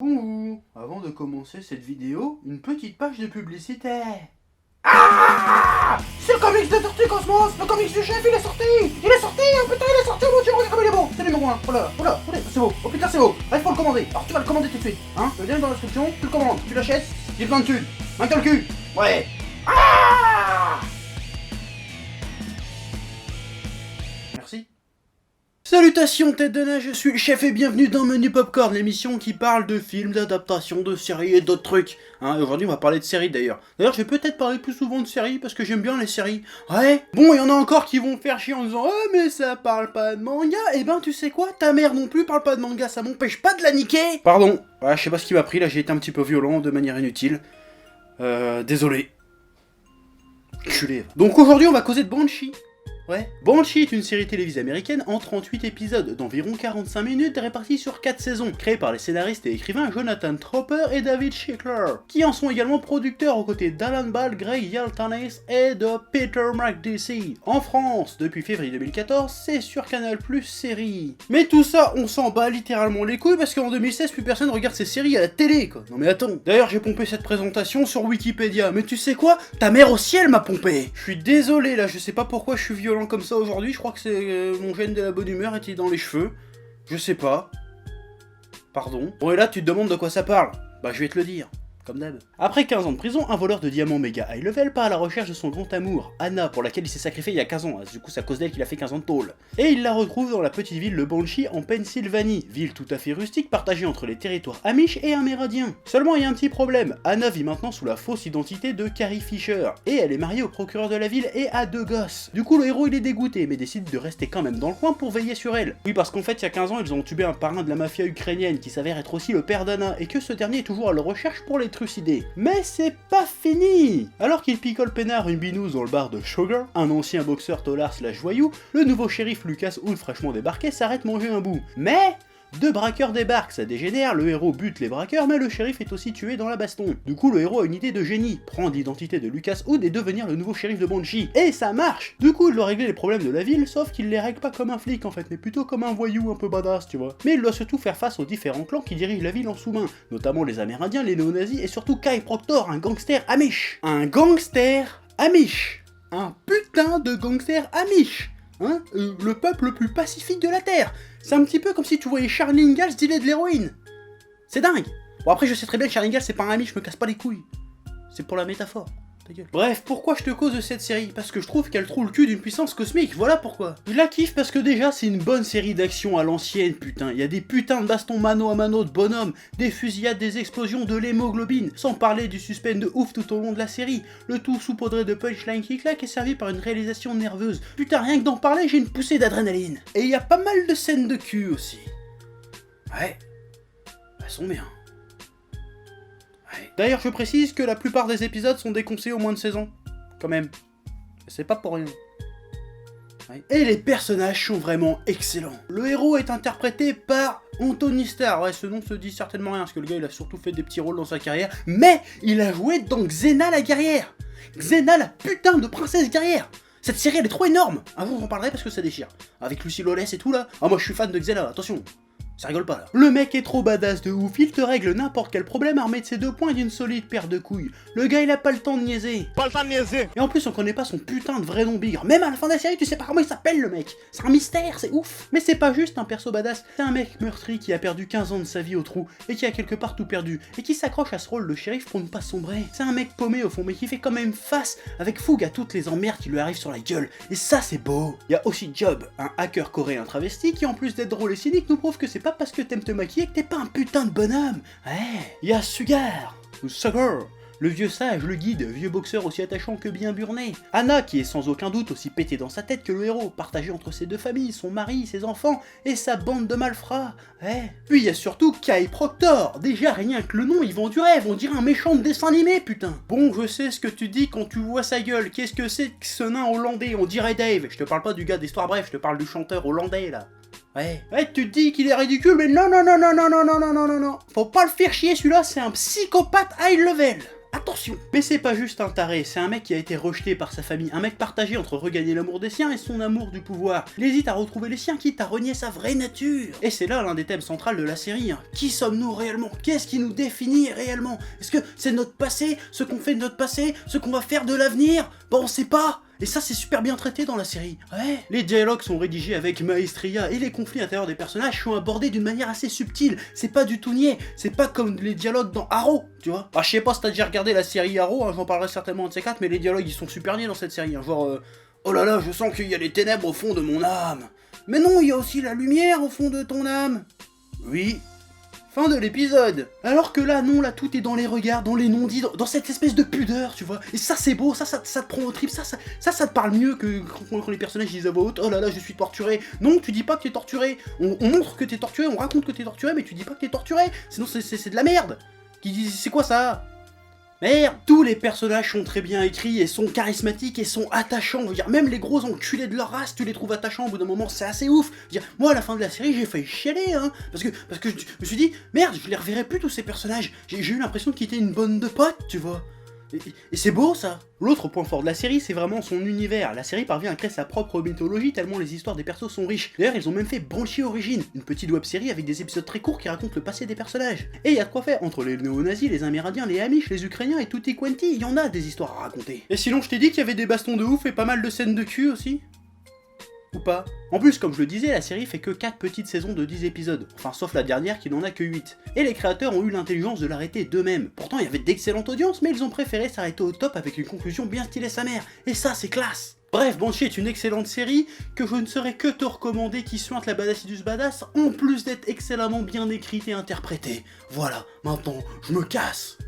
Bonjour, avant de commencer cette vidéo, une petite page de publicité. Ah, c'est le comics de Tortue Cosmos, le comics du chef, il est sorti, oh putain il est sorti, mon dieu, regarde comme il est beau, c'est le numéro 1, oh là, c'est beau, oh putain c'est beau, là il faut le commander, alors tu vas le commander tout de suite, hein, le lien dans la description, tu le commandes, tu l'achètes, j'ai plein de thunes, main dans le cul, ouais. Ah, merci. Salutations tête de nain, je suis le chef et bienvenue dans Menu Popcorn, l'émission qui parle de films, d'adaptations, de séries et d'autres trucs. Hein, aujourd'hui on va parler de séries d'ailleurs. D'ailleurs je vais peut-être parler plus souvent de séries parce que j'aime bien les séries. Ouais. Bon, il y en a encore qui vont faire chier en disant « Oh mais ça parle pas de manga !» Eh ben tu sais quoi, ta mère non plus parle pas de manga, ça m'empêche pas de la niquer. Pardon, ouais, je sais pas ce qui m'a pris là, j'ai été un petit peu violent de manière inutile. Désolé. Culé. Donc aujourd'hui on va causer de Banshee. Ouais. Banshee est une série télévisée américaine en 38 épisodes d'environ 45 minutes répartis sur 4 saisons, créée par les scénaristes et écrivains Jonathan Tropper et David Schickler, qui en sont également producteurs aux côtés d'Alan Ball, Greg Yaltanis et de Peter McDessie. En France, depuis février 2014, c'est sur Canal+ série. Mais tout ça, on s'en bat littéralement les couilles parce qu'en 2016, plus personne regarde ces séries à la télé, quoi. Non mais attends. D'ailleurs, j'ai pompé cette présentation sur Wikipédia, mais tu sais quoi? Ta mère au ciel m'a pompé. Je suis désolé là, je sais pas pourquoi je suis violent comme ça aujourd'hui, je crois que c'est mon gène de la bonne humeur était dans les cheveux. Je sais pas. Pardon. Bon et là tu te demandes de quoi ça parle. Bah je vais te le dire. Comme d'hab. Après 15 ans de prison, un voleur de diamants méga high level part à la recherche de son grand amour, Anna, pour laquelle il s'est sacrifié il y a 15 ans, du coup c'est à cause d'elle qu'il a fait 15 ans de tôle. Et il la retrouve dans la petite ville de Banshee en Pennsylvanie, ville tout à fait rustique partagée entre les territoires Amish et Amérindiens. Seulement il y a un petit problème, Anna vit maintenant sous la fausse identité de Carrie Fisher, et elle est mariée au procureur de la ville et a 2 gosses. Du coup le héros il est dégoûté, mais décide de rester quand même dans le coin pour veiller sur elle. Oui parce qu'en fait il y a 15 ans ils ont tué un parrain de la mafia ukrainienne qui s'avère être aussi le père d'Anna, et que ce dernier est toujours à la recherche pour les trucider. Mais c'est pas fini. Alors qu'il picole peinard une binouse dans le bar de Sugar, un ancien boxeur tolard slash voyou, le nouveau shérif Lucas Hood fraîchement débarqué s'arrête manger un bout. Mais 2 braqueurs débarquent, ça dégénère, le héros bute les braqueurs, mais le shérif est aussi tué dans la baston. Du coup, le héros a une idée de génie, prendre l'identité de Lucas Hood et devenir le nouveau shérif de Banshee. Et ça marche. Du coup, il doit régler les problèmes de la ville, sauf qu'il les règle pas comme un flic en fait, mais plutôt comme un voyou un peu badass, tu vois. Mais il doit surtout faire face aux différents clans qui dirigent la ville en sous-main, notamment les Amérindiens, les néo-nazis et surtout Kai Proctor, un gangster Amish. Un gangster Amish. Un putain de gangster Amish. Hein, le peuple le plus pacifique de la Terre. C'est un petit peu comme si tu voyais Charlie Ingalls dealer de l'héroïne. C'est dingue. Bon après je sais très bien que Charlie Ingalls c'est pas un ami, je me casse pas les couilles. C'est pour la métaphore. Ta gueule. Bref, pourquoi je te cause de cette série? Parce que je trouve qu'elle trouve le cul d'une puissance cosmique, voilà pourquoi. Je la kiffe parce que déjà c'est une bonne série d'action à l'ancienne, putain. Il y a des putains de bastons mano à mano de bonhommes, des fusillades, des explosions, de l'hémoglobine, sans parler du suspense de ouf tout au long de la série. Le tout saupoudré de punchline qui claque et servi par une réalisation nerveuse. Putain, rien que d'en parler, j'ai une poussée d'adrénaline. Et il y a pas mal de scènes de cul aussi. Ouais, elles sont bien. D'ailleurs, je précise que la plupart des épisodes sont déconseillés au moins de 16 ans. Quand même. C'est pas pour rien. Ouais. Et les personnages sont vraiment excellents. Le héros est interprété par Anthony Starr. Ouais, ce nom se dit certainement rien, parce que le gars, il a surtout fait des petits rôles dans sa carrière. Mais il a joué dans Xena la guerrière. Xena la putain de princesse guerrière. Cette série, elle est trop énorme. Un jour, j'en parlerai parce que ça déchire. Avec Lucy Lawless et tout, là. Ah, moi, je suis fan de Xena, attention. Ça rigole pas là. Le mec est trop badass de ouf, il te règle n'importe quel problème armé de ses 2 poings et d'une solide paire de couilles. Le gars il a pas le temps de niaiser. Pas le temps de niaiser. Et en plus on connaît pas son putain de vrai nom bigre. Même à la fin de la série tu sais pas comment il s'appelle le mec. C'est un mystère, c'est ouf. Mais c'est pas juste un perso badass, c'est un mec meurtri qui a perdu 15 ans de sa vie au trou et qui a quelque part tout perdu. Et qui s'accroche à ce rôle de shérif pour ne pas sombrer. C'est un mec paumé au fond mais qui fait quand même face avec fougue à toutes les emmerdes qui lui arrivent sur la gueule. Et ça c'est beau. Il y a aussi Job, un hacker coréen travesti qui en plus d'être drôle et cynique nous prouve que c'est pas parce que t'aimes te maquiller que t'es pas un putain de bonhomme. Ouais. Il y a Sugar, ou Sugar, le vieux sage, le guide, vieux boxeur aussi attachant que bien burné. Anna, qui est sans aucun doute aussi pété dans sa tête que le héros, partagé entre ses 2 familles, son mari, ses enfants et sa bande de malfrats. Ouais. Puis il y a surtout Kai Proctor. Déjà rien que le nom, il vend du rêve, on dirait un méchant de dessin animé, putain. Bon, je sais ce que tu dis quand tu vois sa gueule. Qu'est-ce que c'est que ce nain hollandais? On dirait Dave. Je te parle pas du gars d'Histoire Bref, je te parle du chanteur hollandais là. Ouais, tu te dis qu'il est ridicule, mais non. Faut pas le faire chier, celui-là, c'est un psychopathe high level. Attention. Mais c'est pas juste un taré, c'est un mec qui a été rejeté par sa famille, un mec partagé entre regagner l'amour des siens et son amour du pouvoir. Il hésite à retrouver les siens, quitte à renier sa vraie nature. Et c'est là l'un des thèmes centraux de la série. Qui sommes-nous réellement? Qu'est-ce qui nous définit réellement? Est-ce que c'est notre passé, ce qu'on fait de notre passé, ce qu'on va faire de l'avenir? Bon, on sait pas. Et ça, c'est super bien traité dans la série. Ouais. Les dialogues sont rédigés avec maestria et les conflits intérieurs des personnages sont abordés d'une manière assez subtile. C'est pas du tout niais. C'est pas comme les dialogues dans Arrow, tu vois. Ah, je sais pas si t'as déjà regardé la série Arrow, j'en parlerai certainement un de ces quatre, mais les dialogues ils sont super niais dans cette série. Genre, oh là là, je sens qu'il y a les ténèbres au fond de mon âme. Mais non, il y a aussi la lumière au fond de ton âme. Oui. Fin de l'épisode. Alors que là, non, là, tout est dans les regards, dans les non-dits, dans cette espèce de pudeur, tu vois. Et ça, c'est beau, ça te prend au trip, ça te parle mieux que quand les personnages disent à voix haute, oh là là, je suis torturé. Non, tu dis pas que t'es torturé. On montre que t'es torturé, on raconte que t'es torturé, mais tu dis pas que t'es torturé. Sinon, c'est de la merde. C'est quoi ça? Merde, tous les personnages sont très bien écrits et sont charismatiques et sont attachants. Je veux dire, même les gros enculés de leur race, tu les trouves attachants au bout d'un moment, c'est assez ouf. Je veux dire, moi à la fin de la série, j'ai failli chialer, hein, parce que je me suis dit, merde, je les reverrai plus tous ces personnages. J'ai eu l'impression qu'ils étaient une bande de potes, tu vois. Et c'est beau ça. L'autre point fort de la série, c'est vraiment son univers. La série parvient à créer sa propre mythologie tellement les histoires des persos sont riches. D'ailleurs, ils ont même fait Banshee Origins, une petite web-série avec des épisodes très courts qui racontent le passé des personnages. Et il y a de quoi faire, entre les néo-nazis, les amérindiens, les amish, les ukrainiens et tutti quanti, il y en a des histoires à raconter. Et sinon, je t'ai dit qu'il y avait des bastons de ouf et pas mal de scènes de cul aussi? Ou pas. En plus, comme je le disais, la série fait que 4 petites saisons de 10 épisodes, enfin sauf la dernière qui n'en a que 8. Et les créateurs ont eu l'intelligence de l'arrêter d'eux-mêmes. Pourtant, il y avait d'excellentes audiences, mais ils ont préféré s'arrêter au top avec une conclusion bien stylée sa mère. Et ça, c'est classe. Bref, Banshee est une excellente série que je ne saurais que te recommander, qui suinte la Badassidus Badass, en plus d'être excellemment bien écrite et interprétée. Voilà, maintenant, je me casse.